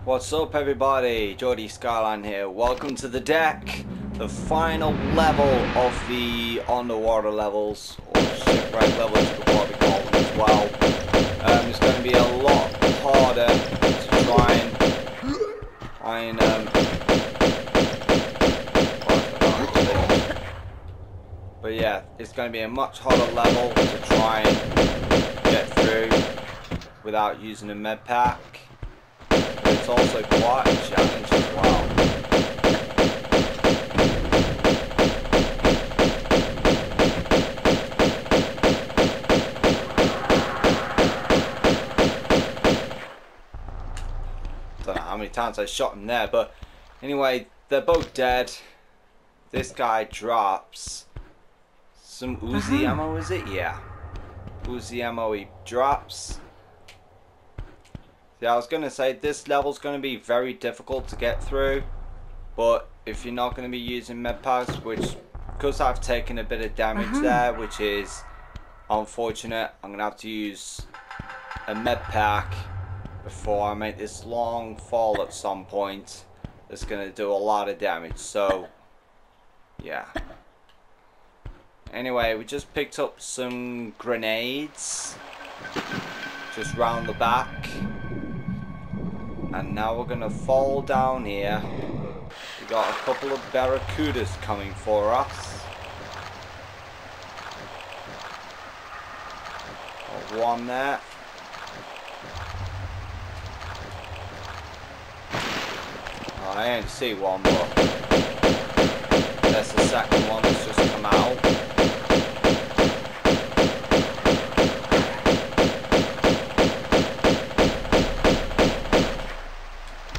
What's up everybody, Geordie Skyline here. Welcome to the deck, the final level of the underwater levels, or shipwreck levels you could probably call them as well. It's going to be a lot harder to try and but yeah, it's going to be a much harder level to try and get through without using a med pack. It's also quite a challenge as well. Don't know how many times I shot him there, but anyway, they're both dead. This guy drops some Uzi ammo, is it? Yeah. Uzi ammo he drops. Yeah, I was going to say this level's going to be very difficult to get through, but if you're not going to be using med packs, which, because I've taken a bit of damage there, which is unfortunate, I'm going to have to use a med pack before I make this long fall at some point. It's going to do a lot of damage, so yeah. Anyway, we just picked up some grenades just round the back. And now we're gonna fall down here. We got a couple of barracudas coming for us. Got one there. Oh, I only see one, but there's the second one that's just come out.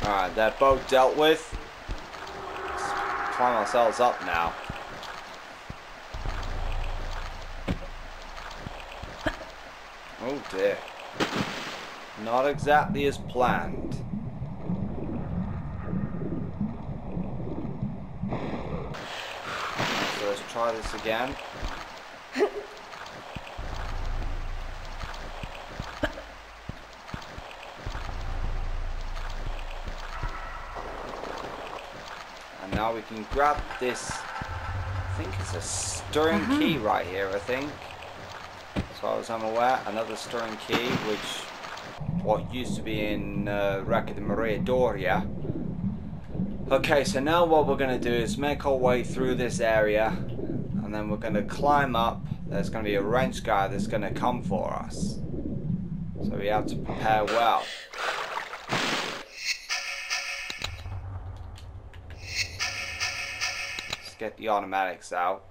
Alright, they're both dealt with. Let's climb ourselves up now. Oh dear. Not exactly as planned. So let's try this again. Now we can grab this, I think it's a stirring key right here, I think. As far as I'm aware, another stirring key, which what used to be in Wreck of Maria Doria. Okay, so now what we're going to do is make our way through this area, and then we're going to climb up. There's going to be a wrench guy that's going to come for us. So we have to prepare well. Get the automatics out.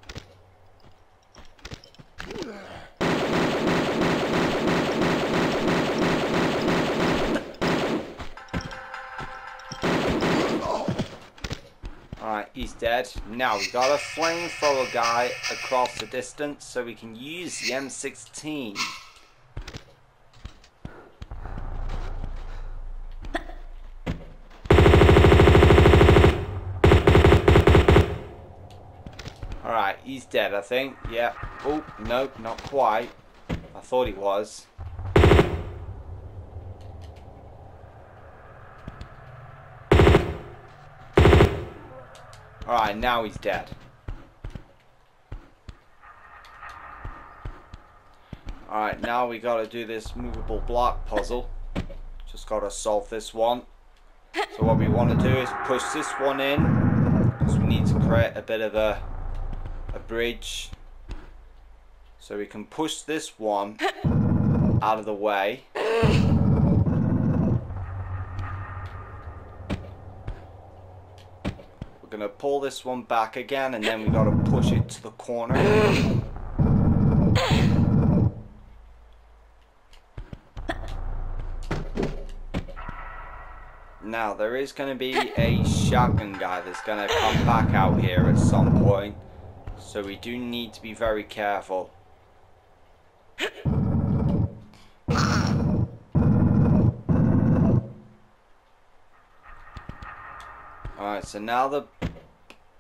Alright, he's dead. Now we got a flamethrower guy across the distance so we can use the M16. Alright, he's dead, I think. Yeah. Oh, no, not quite. I thought he was. Alright, now he's dead. Alright, now we gotta do this movable block puzzle. Just gotta solve this one. So what we want to do is push this one in, because we need to create a bit of a bridge, so we can push this one out of the way. We're gonna pull this one back again, and then we gotta push it to the corner. Now there is gonna be a shotgun guy that's gonna come back out here at some point. So we do need to be very careful. Alright, so now the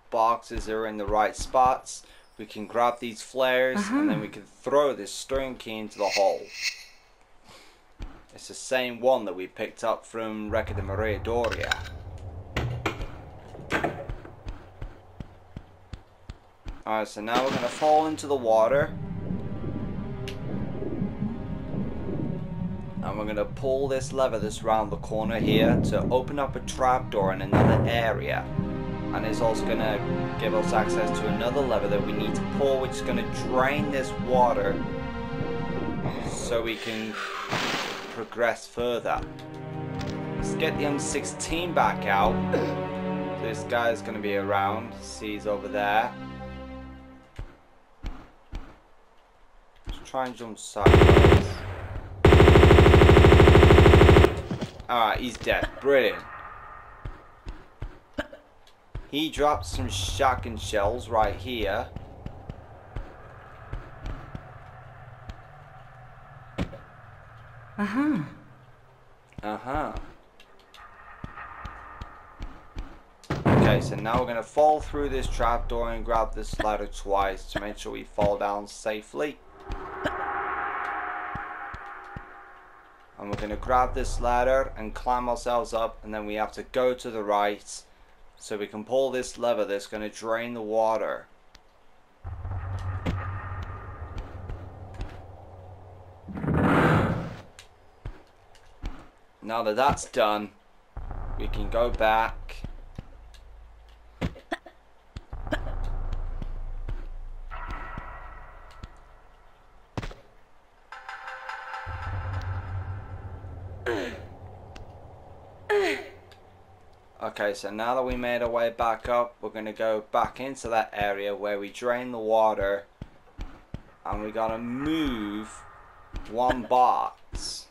boxes are in the right spots. We can grab these flares and then we can throw this stirring key into the hole. It's the same one that we picked up from Wreck de Maria Doria. Alright, so now we're going to fall into the water. And we're going to pull this lever that's round the corner here to open up a trapdoor in another area. And it's also going to give us access to another lever that we need to pull, which is going to drain this water so we can progress further. Let's get the M16 back out. This guy's going to be around. See, he's over there. Let's try and jump sideways. Alright, he's dead. Brilliant. He dropped some shotgun shells right here. Uh-huh. Uh-huh. Okay, so now we're going to fall through this trapdoor and grab this ladder twice to make sure we fall down safely. And we're going to grab this ladder and climb ourselves up, and then we have to go to the right so we can pull this lever that's going to drain the water. Now that that's done, we can go back. Okay, so now that we made our way back up, we're going to go back into that area where we drain the water, and we got to move one box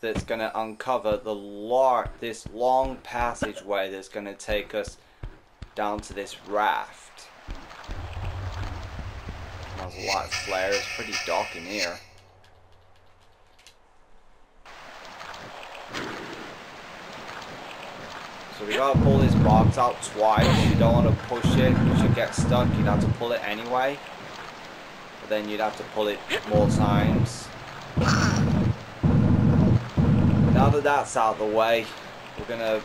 that's going to uncover this long passageway that's going to take us down to this raft. There's a lot of flares, it's pretty dark in here. So we gotta pull this box out twice. You don't want to push it because you get stuck. You'd have to pull it anyway, but then you'd have to pull it more times. Now that that's out of the way, we're gonna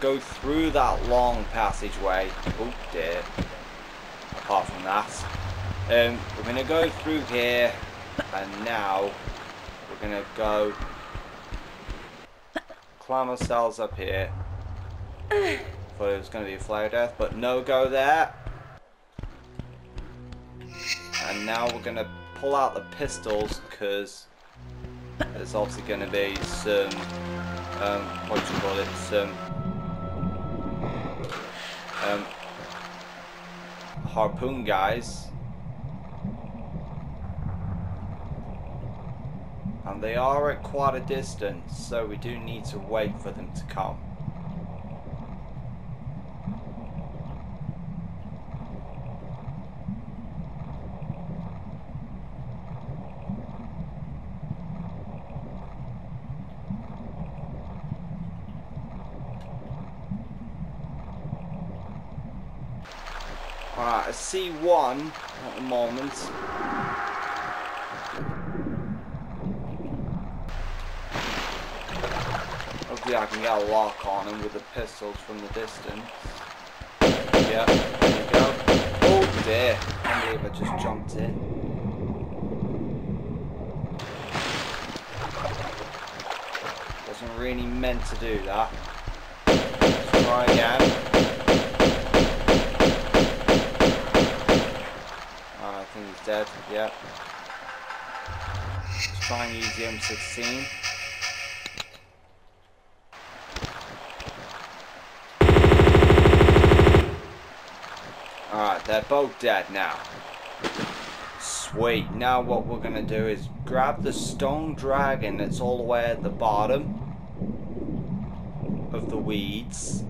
go through that long passageway. Oh dear. Apart from that, we're gonna go through here, and now we're gonna go climb ourselves up here. Thought it was going to be a flare death, but no go there. And now we're going to pull out the pistols because there's obviously going to be some, what do you call it, some harpoon guys. And they are at quite a distance, so we do need to wait for them to come. Alright, I see one at the moment. Hopefully I can get a lock on him with the pistols from the distance. Yeah, there you go. Oh dear, I can't believe I just jumped in. Wasn't really meant to do that. Let's try again. I think he's dead, yeah. Let's try and use the M16. Alright, they're both dead now. Sweet. Now what we're going to do is grab the stone dragon that's all the way at the bottom of the weeds.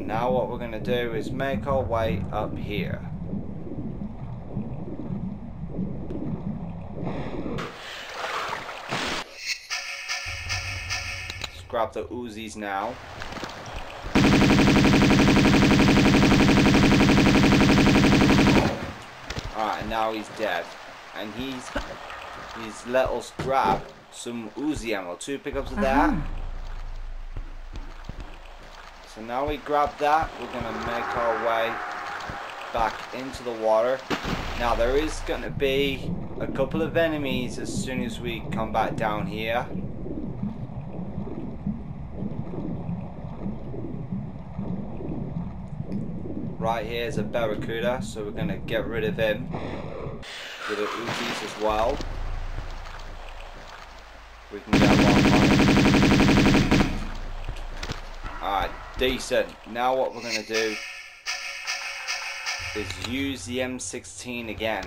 Now what we're going to do is make our way up here. Let's grab the Uzis now. Alright, and now he's dead. And he's let us grab some Uzi ammo. 2 pickups of that. So now we grab that. We're going to make our way back into the water. Now there is going to be a couple of enemies as soon as we come back down here. Right here is a Barracuda, so we're going to get rid of him with the Uzis as well. We can get one on him. Alright, decent. Now what we're going to do is use the M16 again.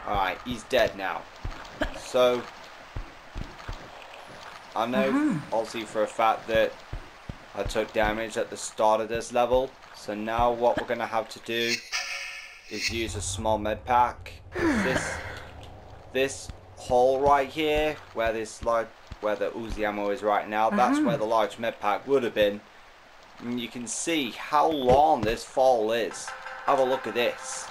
Alright, he's dead now. So, I know obviously for a fact that I took damage at the start of this level. So now what we're going to have to do is use a small med pack. This hole right here, where the Uzi ammo is right now, that's where the large med pack would have been. And you can see how long this fall is. Have a look at this.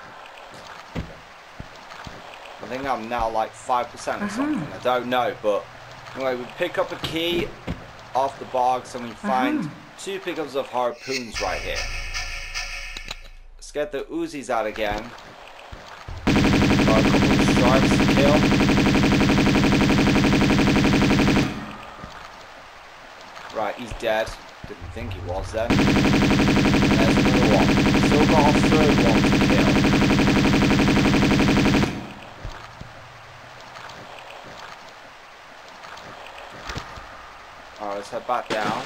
I think I'm now like 5% or something. I don't know, but anyway, we pick up a key off the box and we find 2 pickups of harpoons right here. Let's get the Uzis out again. Got a couple of sharks to kill. Right, he's dead. Didn't think he was then. There's another one. Still got a 3rd one to kill. Alright, let's head back down.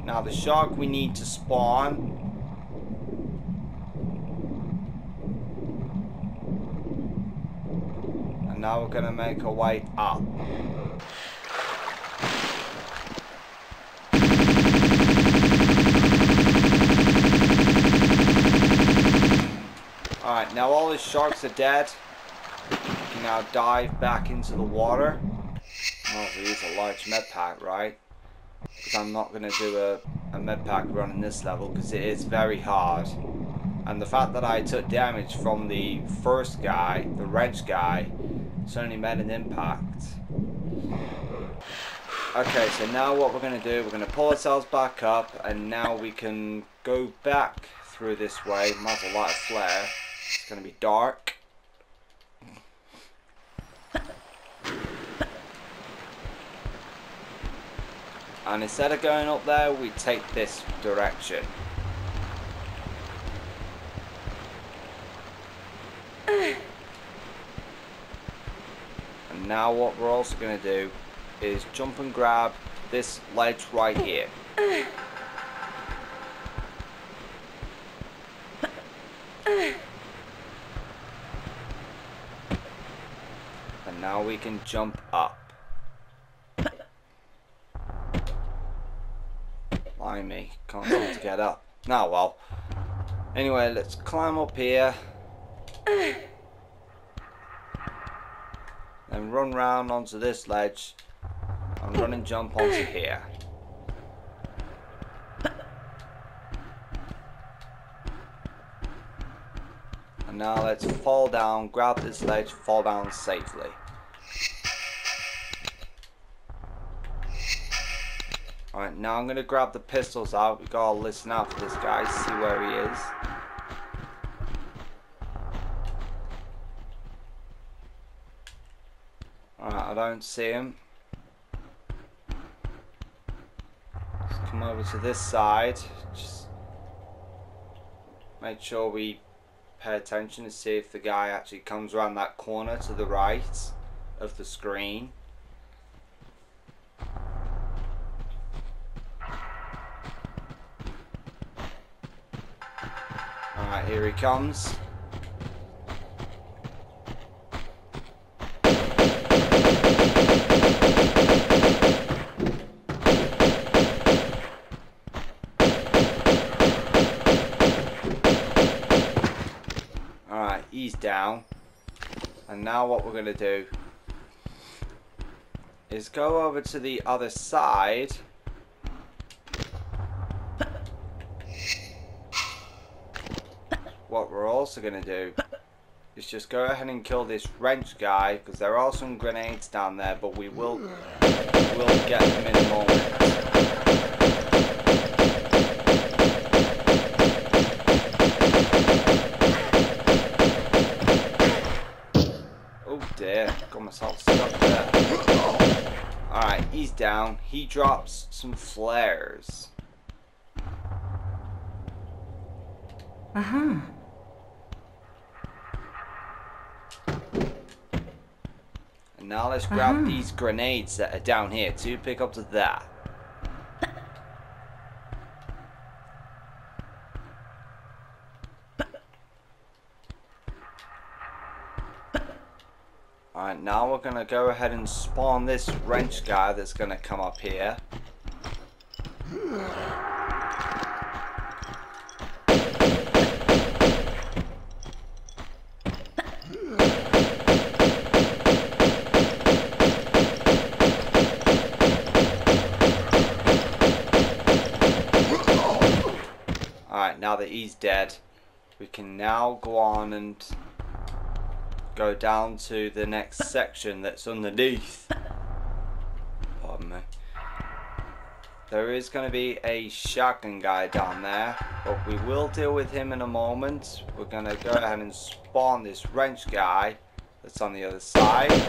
Now the shark we need to spawn. And now we're going to make our way up. Alright, now all the sharks are dead. We can now dive back into the water. I'll also use a large med pack, right? Because I'm not going to do a med pack run in this level because it is very hard. And the fact that I took damage from the first guy, the wrench guy, certainly made an impact. Okay, so now what we're going to do, we're going to pull ourselves back up, and now we can go back through this way. Might as well light a flare. It's going to be dark. And instead of going up there, we take this direction. And now what we're also going to do is jump and grab this ledge right here. And now we can jump up. Me, can't seem to get up. Now, well, anyway, let's climb up here and run round onto this ledge and run and jump onto here. And now let's fall down, grab this ledge, fall down safely. Alright, now I'm going to grab the pistols out. We've got to listen out for this guy, see where he is. Alright, I don't see him. Let's come over to this side. Just make sure we pay attention to see if the guy actually comes around that corner to the right of the screen. Alright, here he comes. he's down. And now what we're going to do is go over to the other side. What we're also going to do is just go ahead and kill this wrench guy, because there are some grenades down there, but we will get them in a moment. Oh dear, got myself stuck there. Alright, he's down. He drops some flares. Uh-huh. And now let's grab these grenades that are down here. 2 pick up to that. Alright, now we're going to go ahead and spawn this wrench guy that's going to come up here. Alright, now that he's dead, we can now go on and go down to the next section that's underneath. Pardon me. There is going to be a shotgun guy down there, but we will deal with him in a moment. We're going to go ahead and spawn this wrench guy that's on the other side. And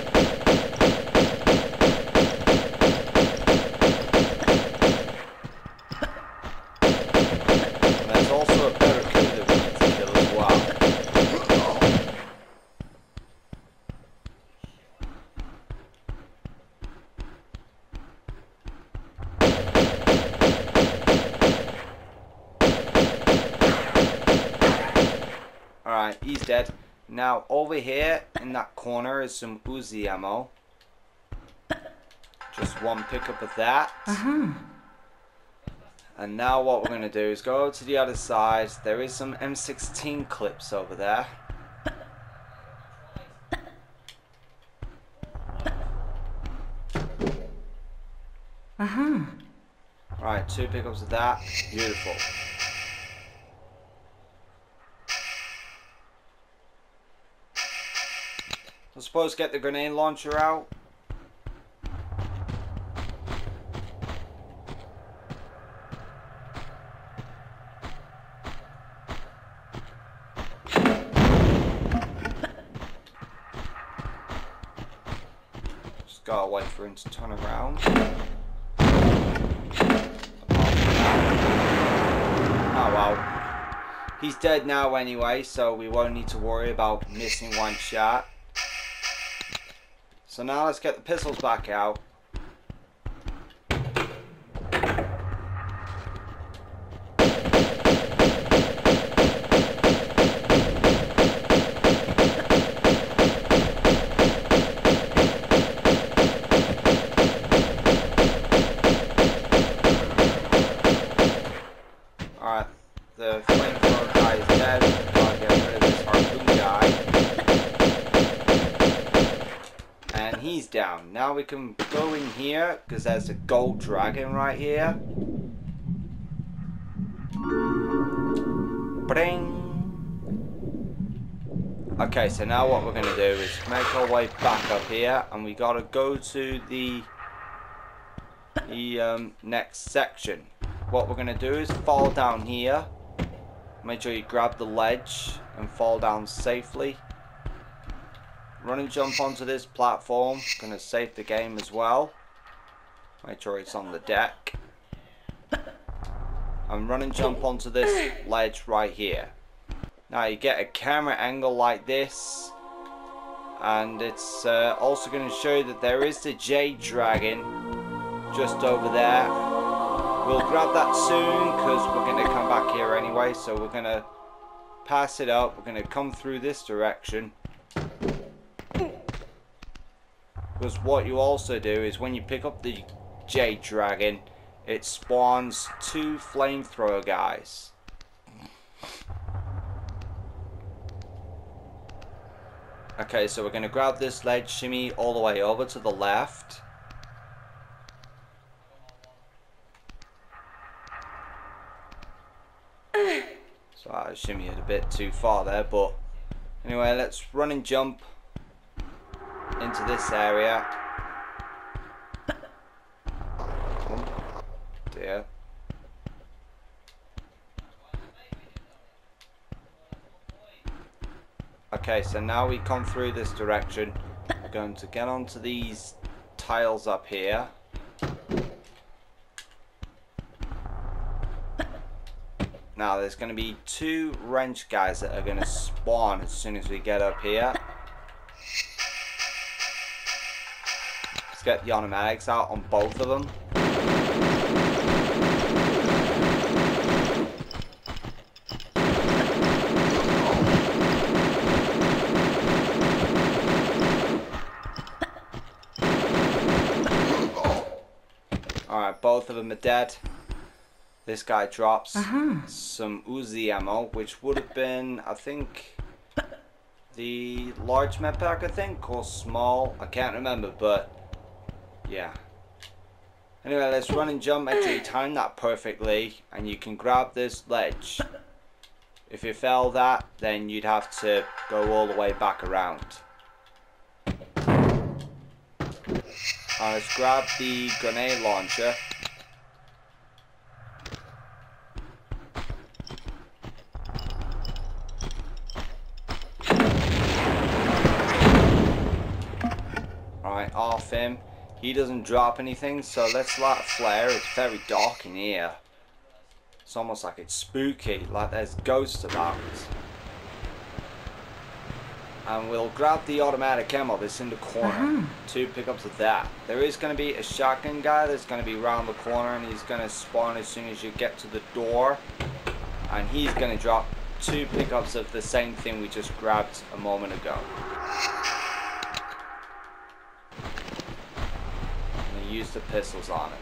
there's also a better crew that we need to kill as well. Alright, he's dead. Now over here in that corner is some Uzi ammo. Just 1 pickup of that. And now what we're going to do is go over to the other side. There is some M16 clips over there. Right, 2 pickups of that. Beautiful. I suppose get the grenade launcher out. Just gotta wait for him to turn around. Oh well. He's dead now anyway, so we won't need to worry about missing 1 shot. So now let's get the pistols back out. Alright, the flamethrower guy is dead. Gotta get rid of this harpoon guy. And he's down. Now we can go in here, because there's a gold dragon right here. Bring. Okay, so now what we're going to do is make our way back up here, and we got to go to the next section. What we're going to do is fall down here. Make sure you grab the ledge and fall down safely. Run and jump onto this platform. Gonna save the game as well. Make sure it's on the deck. And run and jump onto this ledge right here. Now you get a camera angle like this. And it's also going to show you that there is the Jade Dragon just over there. We'll grab that soon because we're going to come back here anyway. So we're going to pass it up. We're going to come through this direction. Because what you also do is when you pick up the Jade Dragon, it spawns 2 flamethrower guys. Okay, so we're going to grab this ledge, shimmy all the way over to the left. So I shimmy it a bit too far there, but anyway, let's run and jump into this area. Oh dear. Okay, so now we come through this direction. We're going to get onto these tiles up here. Now there's going to be 2 wrench guys that are going to spawn as soon as we get up here. Let's get the automatics out on both of them. Alright, both of them are dead. This guy drops some Uzi ammo, which would have been, I think, the large med pack, I think, or small. I can't remember, but yeah. Anyway, let's run and jump. Make sure you time that perfectly, and you can grab this ledge. If you fail that, then you'd have to go all the way back around. Let's grab the grenade launcher. Alright, off him. He doesn't drop anything, so let's light a flare. It's very dark in here. It's almost like it's spooky, like there's ghosts about. And we'll grab the automatic ammo that's in the corner. 2 pickups of that. There is going to be a shotgun guy that's going to be around the corner, and he's going to spawn as soon as you get to the door. And he's going to drop 2 pickups of the same thing we just grabbed a moment ago. And he used the pistols on it.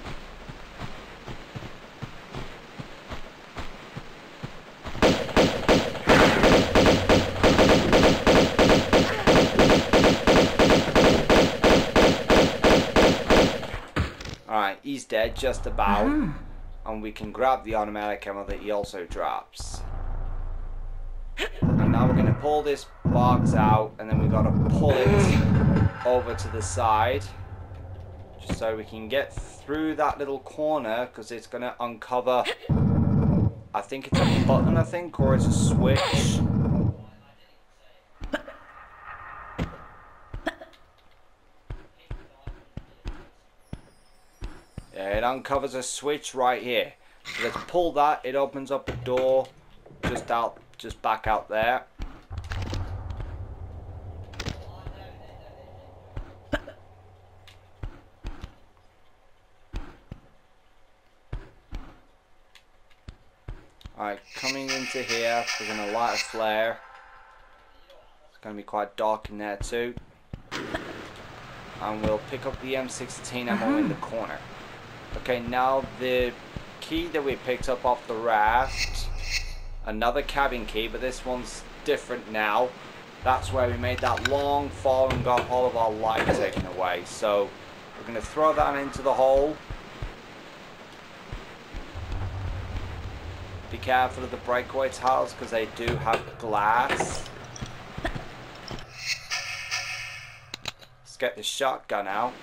Alright, he's dead just about, and we can grab the automatic ammo that he also drops. And now we're going to pull this box out, and then we've got to pull it over to the side, just so we can get through that little corner, because it's going to uncover, I think it's a button, or it's a switch. Yeah, it uncovers a switch right here. So let's pull that. It opens up a door just back out there. Alright, coming into here, we're going to light a flare. It's going to be quite dark in there too. And we'll pick up the M16 ammo in the corner. Okay, now the key that we picked up off the raft, another cabin key, but this one's different now. That's where we made that long fall and got all of our light taken away. So we're going to throw that into the hole. Be careful of the breakaway tiles because they do have glass. Let's get the shotgun out.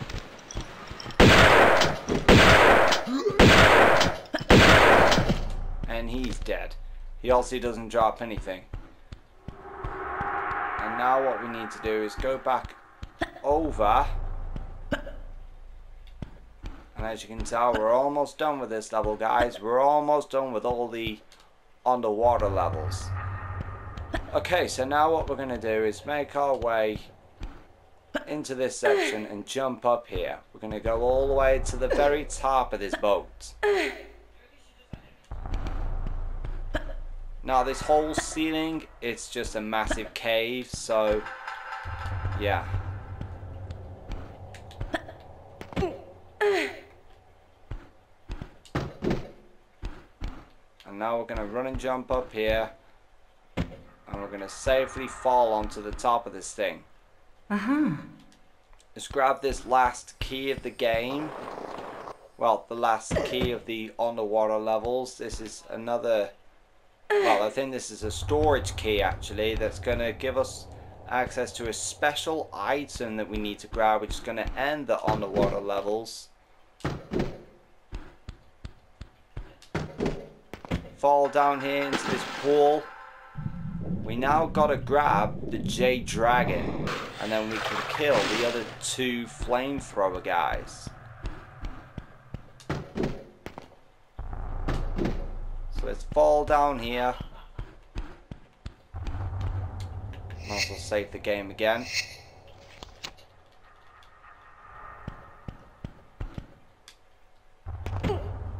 And he's dead. He also doesn't drop anything. And now what we need to do is go back over. And as you can tell, we're almost done with this level, guys. We're almost done with all the underwater levels. Okay, so now what we're going to do is make our way into this section and jump up here. We're going to go all the way to the very top of this boat. Now this whole ceiling, it's just a massive cave, so yeah. And now we're going to run and jump up here, and we're going to safely fall onto the top of this thing. Let's grab this last key of the game. Well, the last key of the underwater levels. This is another... Well, I think this is a storage key actually that's going to give us access to a special item that we need to grab, which is going to end the underwater levels. Fall down here into this pool. We now got to grab the Jade Dragon, and then we can kill the other two flamethrower guys. Let's fall down here. Might as well save the game again.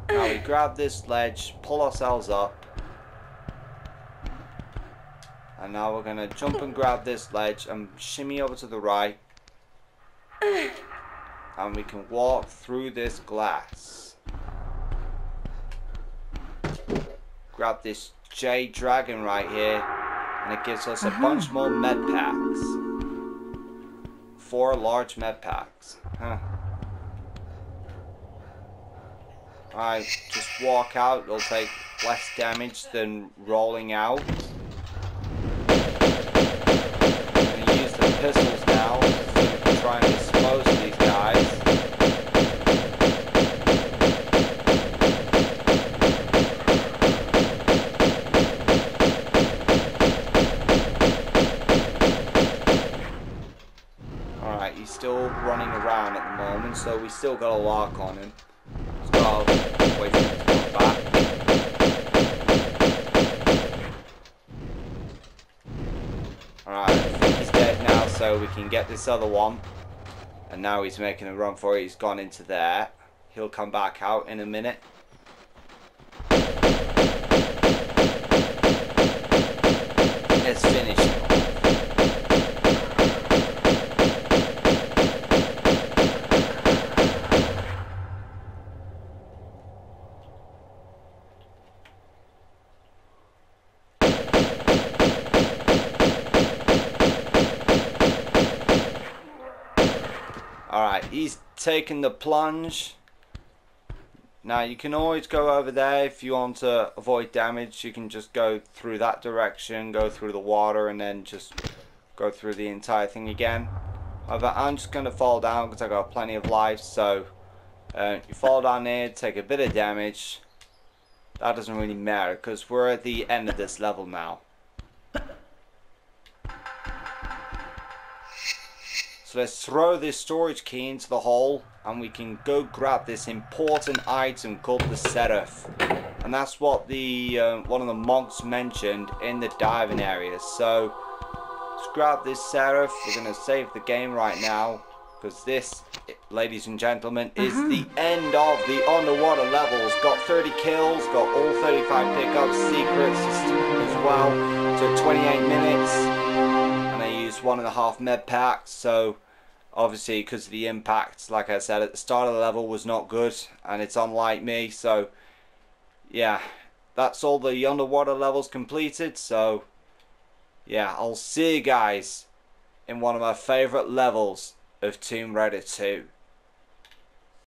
Now we grab this ledge, pull ourselves up. And now we're going to jump and grab this ledge and shimmy over to the right. And we can walk through this glass. Grab this Jade Dragon right here, and it gives us a bunch more med packs. 4 large med packs. Alright, just walk out, it'll take less damage than rolling out. I'm going to use the pistols now, so we can try and dispose of these guys. Still running around at the moment, so we still got a lock on him. So I'll wait for him to come back. Alright, I think he's dead now, so we can get this other one. And now he's making a run for it. He's gone into there. He'll come back out in a minute. Let's finish him. Alright, he's taken the plunge. Now you can always go over there if you want to avoid damage. You can just go through that direction, go through the water, and then just go through the entire thing again. However, I'm just going to fall down because I got plenty of life. So you fall down there, take a bit of damage. That doesn't really matter because we're at the end of this level now. So let's throw this storage key into the hole, and we can go grab this important item called the Seraph. And that's what the one of the monks mentioned in the diving area. So let's grab this Seraph. We're going to save the game right now, because this, ladies and gentlemen, is the end of the underwater levels. Got 30 kills, got all 35 pickups, secrets as well. Took 28 minutes. And I used 1.5 med packs, so obviously because of the impact, like I said at the start of the level, was not good, and it's unlike me. So yeah, that's all the underwater levels completed. So yeah, I'll see you guys in one of my favorite levels of Tomb Raider 2.